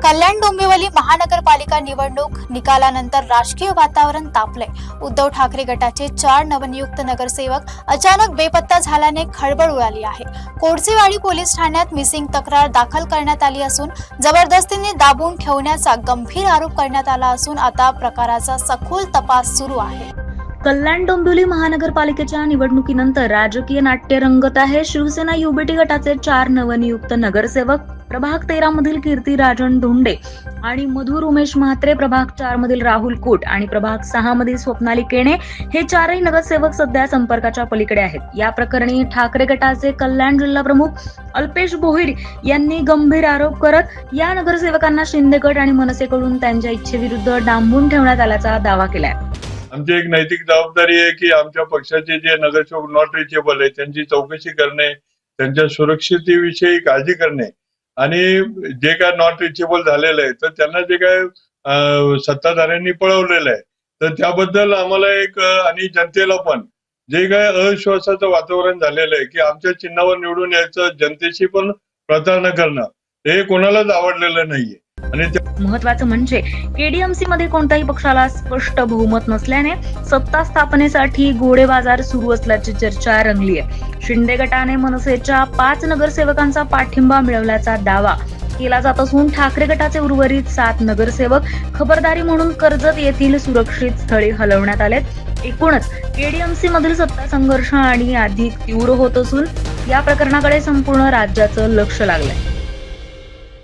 कल्याण डोंबिवली महानगरपालिका निवडणूक निकालानंतर राजकीय वातावरण तापलंय। उद्धव ठाकरे गटाचे 4 नवनियुक्त नगरसेवक अचानक बेपत्ता झाल्याने खळबळ उडाली आहे। कोडसेवाडी पोलीस ठाण्यात मिसिंग तक्रार दाखल करण्यात आली असून जबरदस्तीने दाबून ठेवण्याचा गंभीर आरोप करण्यात आला असून आता प्रकाराचा सखोल तपास सुरू आहे। कल्याण डोंबिवली महानगरपालिकेच्या निवडणुकीनंतर राजकीय नाट्य रंगत आहे। शिवसेना युबीटी गटाचे 4 नवनियुक्त नगरसेवक प्रभाग 13 मधील कीर्ती राजन धोंडे आणि मधुर उमेश म्हात्रे, प्रभाग 4 मधील राहुल कोट आणि प्रभाग 6 मधील स्वप्नाली केणे हे 4ही नगरसेवक सध्या संपर्काच्या पलीकडे आहेत। या प्रकरणी ठाकरे गटाचे कल्याण जिल्हा प्रमुख अल्पेश भोईर यांनी गंभीर आरोप करत या नगरसेवकांना शिंदे गट आणि मनसेकडून त्यांच्या इच्छेविरुद्ध डांबून ठेवण्यात आल्याचा दावा केलाय। आमची एक नैतिक जबाबदारी आहे की आमच्या पक्षाचे जे नगरसेवक नॉट रिचेबल आहे त्यांची चौकशी करणे, त्यांच्या सुरक्षिततेविषयी काळजी करणे आणि जे काय नॉट रिचेबल झालेलं आहे तर त्यांना जे काय सत्ताधाऱ्यांनी पळवलेलं आहे तर त्याबद्दल आम्हाला एक आणि जनतेला पण जे काय अविश्वासाचं वातावरण झालेलं आहे की आमच्या चिन्हावर निवडून यायचं, जनतेशी पण प्रतारणा करणं हे कोणालाच आवडलेलं नाहीये। आणि महत्वाचं म्हणजे केडीएमसी मध्ये कोणत्याही पक्षाला स्पष्ट बहुमत नसल्याने सत्ता स्थापनेसाठी घोडेबाजार सुरू असल्याची चर्चा रंगली आहे। शिंदे गटाने मनसेच्या 5 नगरसेवकांचा पाठिंबा मिळवल्याचा दावा केला जात असून ठाकरे गटाचे उर्वरित 7 नगरसेवक खबरदारी म्हणून कर्जत येथील सुरक्षित स्थळी हलवण्यात आलेत। एकूणच केडीएमसी मधील सत्ता संघर्ष आणि अधिक तीव्र होत असून या प्रकरणाकडे संपूर्ण राज्याचं लक्ष लागलंय।